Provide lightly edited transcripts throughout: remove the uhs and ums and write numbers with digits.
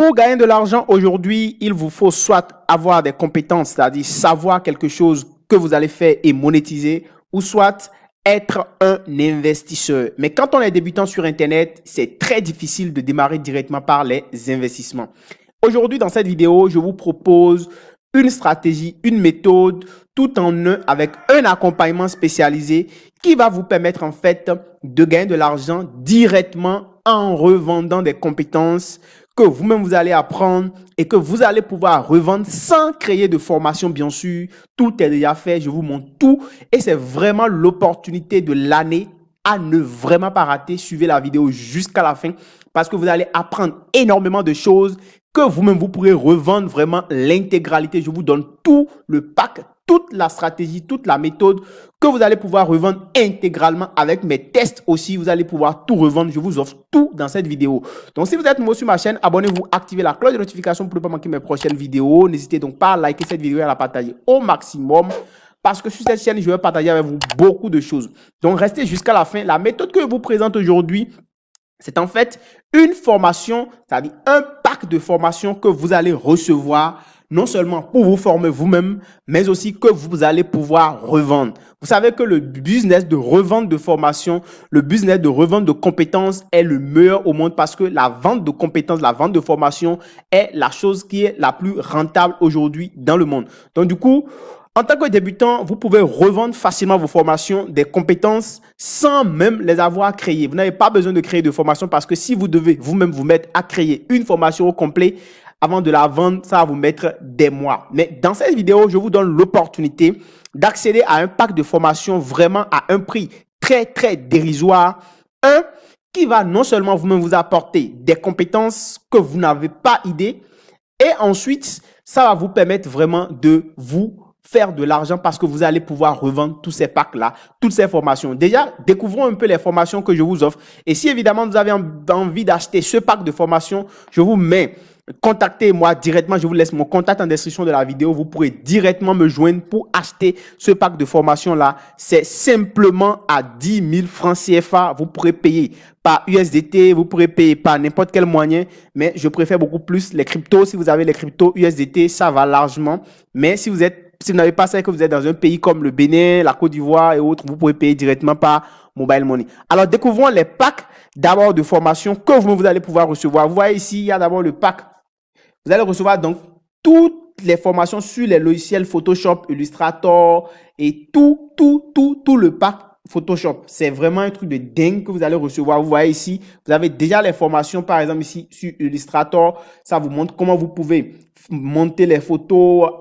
Pour gagner de l'argent aujourd'hui, il vous faut soit avoir des compétences, c'est-à-dire savoir quelque chose que vous allez faire et monétiser, ou soit être un investisseur. Mais quand on est débutant sur Internet, c'est très difficile de démarrer directement par les investissements. Aujourd'hui, dans cette vidéo, je vous propose une stratégie, une méthode, tout en un avec un accompagnement spécialisé qui va vous permettre en fait de gagner de l'argent directement en revendant des compétences que vous-même vous allez apprendre et que vous allez pouvoir revendre sans créer de formation, bien sûr. Tout est déjà fait, je vous montre tout et c'est vraiment l'opportunité de l'année à ne vraiment pas rater. Suivez la vidéo jusqu'à la fin parce que vous allez apprendre énormément de choses que vous-même vous pourrez revendre vraiment l'intégralité. Je vous donne tout le pack, toute la stratégie, toute la méthode que vous allez pouvoir revendre intégralement avec mes tests aussi. Vous allez pouvoir tout revendre. Je vous offre tout dans cette vidéo. Donc, si vous êtes nouveau sur ma chaîne, abonnez-vous, activez la cloche de notification pour ne pas manquer mes prochaines vidéos. N'hésitez donc pas à liker cette vidéo et à la partager au maximum. Parce que sur cette chaîne, je vais partager avec vous beaucoup de choses. Donc, restez jusqu'à la fin. La méthode que je vous présente aujourd'hui, c'est en fait une formation, c'est-à-dire un pack de formation que vous allez recevoir, non seulement pour vous former vous-même, mais aussi que vous allez pouvoir revendre. Vous savez que le business de revente de formation, le business de revente de compétences est le meilleur au monde parce que la vente de compétences, la vente de formation est la chose qui est la plus rentable aujourd'hui dans le monde. Donc du coup, en tant que débutant, vous pouvez revendre facilement vos formations, des compétences sans même les avoir créées. Vous n'avez pas besoin de créer de formation parce que si vous devez vous-même vous mettre à créer une formation au complet avant de la vendre, ça va vous mettre des mois. Mais dans cette vidéo, je vous donne l'opportunité d'accéder à un pack de formation vraiment à un prix très dérisoire. Un qui va non seulement vous-même vous apporter des compétences que vous n'avez pas idée et ensuite, ça va vous permettre vraiment de vous faire de l'argent parce que vous allez pouvoir revendre tous ces packs-là, toutes ces formations. Déjà, découvrons un peu les formations que je vous offre. Et si évidemment vous avez envie d'acheter ce pack de formation, je vous mets, contactez-moi directement. Je vous laisse mon contact en description de la vidéo. Vous pourrez directement me joindre pour acheter ce pack de formation-là. C'est simplement à 10 000 francs CFA. Vous pourrez payer par USDT, vous pourrez payer par n'importe quel moyen, mais je préfère beaucoup plus les cryptos. Si vous avez les cryptos USDT, ça va largement. Mais si vous n'avez pas ça et que vous êtes dans un pays comme le Bénin, la Côte d'Ivoire et autres, vous pouvez payer directement par mobile money. Alors, découvrons les packs d'abord de formation que vous allez pouvoir recevoir. Vous voyez ici, il y a d'abord le pack. Vous allez recevoir donc toutes les formations sur les logiciels Photoshop, Illustrator et tout le pack Photoshop. C'est vraiment un truc de dingue que vous allez recevoir. Vous voyez ici, vous avez déjà les formations, par exemple ici sur Illustrator. Ça vous montre comment vous pouvez monter les photos,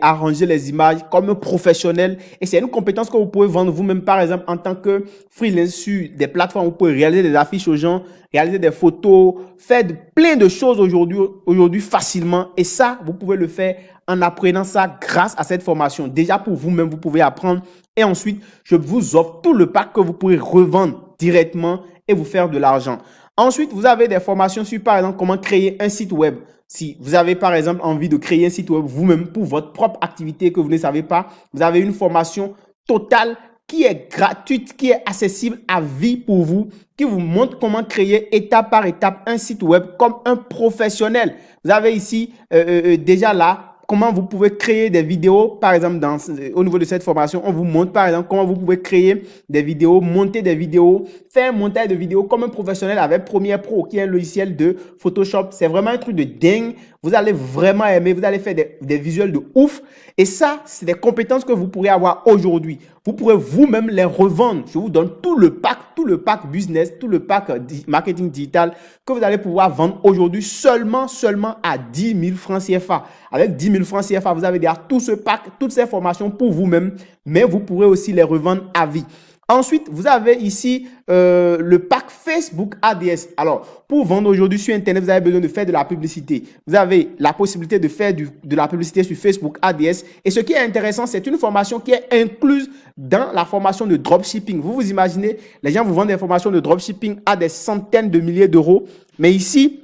arranger les images comme un professionnel. Et c'est une compétence que vous pouvez vendre vous-même, par exemple, en tant que freelance sur des plateformes. Vous pouvez réaliser des affiches aux gens, réaliser des photos, faire plein de choses aujourd'hui facilement. Et ça, vous pouvez le faire en apprenant ça grâce à cette formation. Déjà pour vous-même, vous pouvez apprendre. Et ensuite, je vous offre tout le pack que vous pourrez revendre directement et vous faire de l'argent. Ensuite, vous avez des formations sur, par exemple, comment créer un site web. Si vous avez, par exemple, envie de créer un site web vous-même pour votre propre activité que vous ne savez pas, vous avez une formation totale qui est gratuite, qui est accessible à vie pour vous, qui vous montre comment créer étape par étape un site web comme un professionnel. Vous avez ici déjà là comment vous pouvez créer des vidéos, par exemple, au niveau de cette formation, on vous montre, par exemple, comment vous pouvez créer des vidéos, monter des vidéos, faire un montage de vidéos comme un professionnel avec Premiere Pro, qui est un logiciel de Photoshop. C'est vraiment un truc de dingue. Vous allez vraiment aimer, vous allez faire des visuels de ouf. Et ça, c'est des compétences que vous pourrez avoir aujourd'hui. Vous pourrez vous-même les revendre. Je vous donne tout le pack business, tout le pack marketing digital que vous allez pouvoir vendre aujourd'hui seulement à 10 000 francs CFA. Avec 10 000 francs CFA, vous avez déjà tout ce pack, toutes ces formations pour vous-même, mais vous pourrez aussi les revendre à vie. Ensuite, vous avez ici le pack Facebook ADS. Alors, pour vendre aujourd'hui sur Internet, vous avez besoin de faire de la publicité. Vous avez la possibilité de faire de la publicité sur Facebook ADS. Et ce qui est intéressant, c'est une formation qui est incluse dans la formation de dropshipping. Vous vous imaginez, les gens vous vendent des formations de dropshipping à des centaines de milliers d'euros. Mais ici,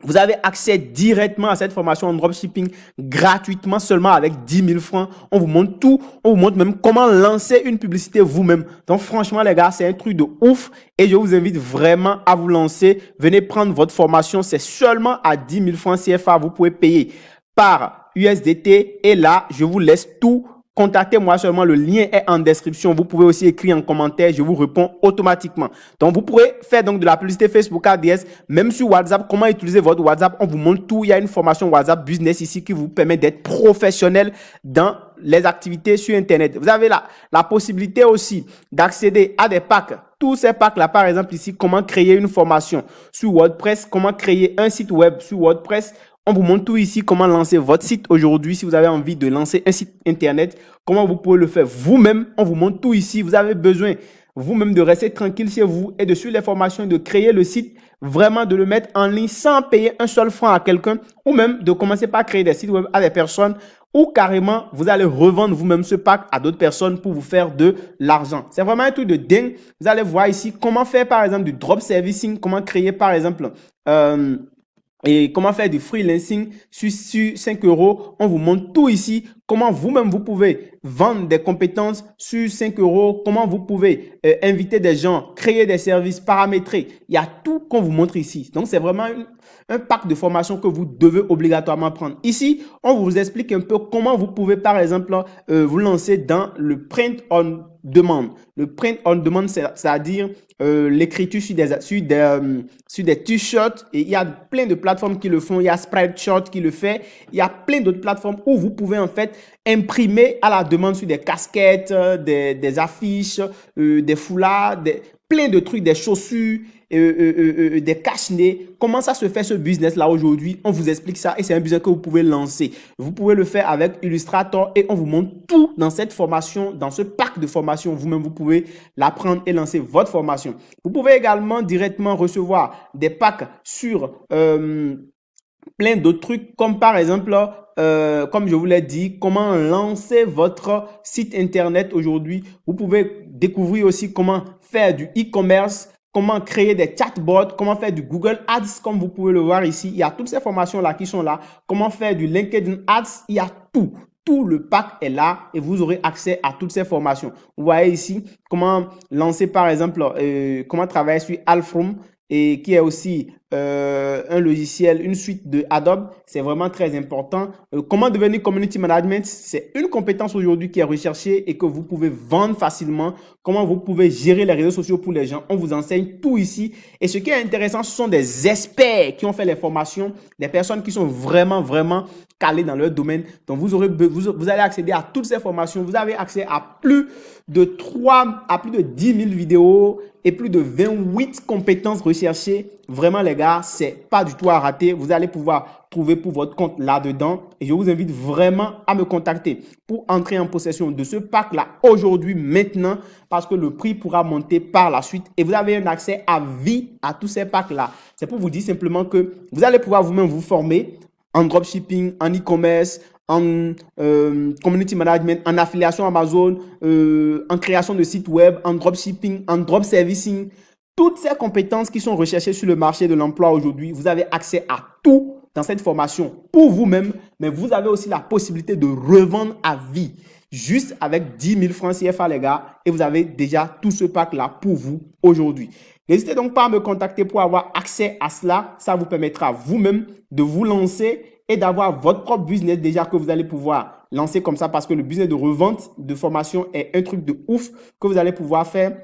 Vous avez accès directement à cette formation en dropshipping gratuitement, seulement avec 10 000 francs. On vous montre tout. On vous montre même comment lancer une publicité vous-même. Donc, franchement, les gars, c'est un truc de ouf. Et je vous invite vraiment à vous lancer. Venez prendre votre formation. C'est seulement à 10 000 francs CFA. Vous pouvez payer par USDT. Et là, je vous laisse tout. Contactez-moi seulement, le lien est en description. Vous pouvez aussi écrire en commentaire, je vous réponds automatiquement. Donc, vous pourrez faire donc de la publicité Facebook ADS, même sur WhatsApp. Comment utiliser votre WhatsApp? On vous montre tout. Il y a une formation WhatsApp Business ici qui vous permet d'être professionnel dans les activités sur Internet. Vous avez la possibilité aussi d'accéder à des packs. Tous ces packs-là, par exemple ici, comment créer une formation sur WordPress, comment créer un site web sur WordPress. On vous montre tout ici, comment lancer votre site aujourd'hui. Si vous avez envie de lancer un site internet, comment vous pouvez le faire vous-même. On vous montre tout ici. Vous avez besoin vous-même de rester tranquille chez vous et de suivre les formations, de créer le site, vraiment de le mettre en ligne sans payer un seul franc à quelqu'un, ou même de commencer par créer des sites web à des personnes, ou carrément, vous allez revendre vous-même ce pack à d'autres personnes pour vous faire de l'argent. C'est vraiment un truc de dingue. Vous allez voir ici comment faire, par exemple, du drop servicing, comment créer, par exemple, et comment faire du freelancing sur 5 euros. On vous montre tout ici. Comment vous-même, vous pouvez vendre des compétences sur 5 euros. Comment vous pouvez inviter des gens, créer des services, paramétrer. Il y a tout qu'on vous montre ici. Donc, c'est vraiment un pack de formation que vous devez obligatoirement prendre. Ici, on vous explique un peu comment vous pouvez, par exemple, vous lancer dans le print on demand. Le print on demand, c'est-à-dire l'écriture sur des t-shirts. Et il y a plein de plateformes qui le font. Il y a Spreadshot qui le fait. Il y a plein d'autres plateformes où vous pouvez en fait imprimer à la demande sur des casquettes, des affiches, des foulards, plein de trucs, des chaussures, des cache-nez. Comment ça se fait ce business-là aujourd'hui? On vous explique ça et c'est un business que vous pouvez lancer. Vous pouvez le faire avec Illustrator et on vous montre tout dans cette formation, dans ce pack de formation. Vous-même, vous pouvez l'apprendre et lancer votre formation. Vous pouvez également directement recevoir des packs sur plein d'autres trucs comme par exemple, comme je vous l'ai dit, comment lancer votre site internet aujourd'hui. Vous pouvez découvrir aussi comment faire du e-commerce, comment créer des chatbots, comment faire du Google Ads, comme vous pouvez le voir ici. Il y a toutes ces formations-là qui sont là. Comment faire du LinkedIn Ads, il y a tout. Tout le pack est là et vous aurez accès à toutes ces formations. Vous voyez ici comment lancer par exemple, comment travailler sur Alfroom et qui est aussi un logiciel, une suite de Adobe. C'est vraiment très important. Comment devenir community management, c'est une compétence aujourd'hui qui est recherchée et que vous pouvez vendre facilement. Comment vous pouvez gérer les réseaux sociaux pour les gens. On vous enseigne tout ici. Et ce qui est intéressant, ce sont des experts qui ont fait les formations, des personnes qui sont vraiment calés dans leur domaine. Donc, vous allez accéder à toutes ces formations. Vous avez accès à plus de 10 000 vidéos et plus de 28 compétences recherchées. Vraiment, les gars, c'est pas du tout à rater. Vous allez pouvoir trouver pour votre compte là-dedans. Et je vous invite vraiment à me contacter pour entrer en possession de ce pack-là aujourd'hui, maintenant, parce que le prix pourra monter par la suite. Et vous avez un accès à vie à tous ces packs-là. C'est pour vous dire simplement que vous allez pouvoir vous-même vous former en dropshipping, en e-commerce, en community management, en affiliation Amazon, en création de sites web, en dropshipping, en drop servicing. Toutes ces compétences qui sont recherchées sur le marché de l'emploi aujourd'hui, vous avez accès à tout dans cette formation pour vous-même, mais vous avez aussi la possibilité de revendre à vie, juste avec 10 000 francs CFA, les gars, et vous avez déjà tout ce pack-là pour vous aujourd'hui. N'hésitez donc pas à me contacter pour avoir accès à cela. Ça vous permettra vous-même de vous lancer et d'avoir votre propre business déjà que vous allez pouvoir lancer comme ça parce que le business de revente de formation est un truc de ouf que vous allez pouvoir faire.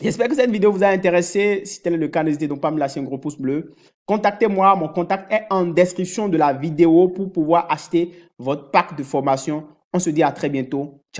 J'espère que cette vidéo vous a intéressé. Si tel est le cas, n'hésitez donc pas à me lâcher un gros pouce bleu. Contactez-moi, mon contact est en description de la vidéo pour pouvoir acheter votre pack de formation. On se dit à très bientôt. Ciao.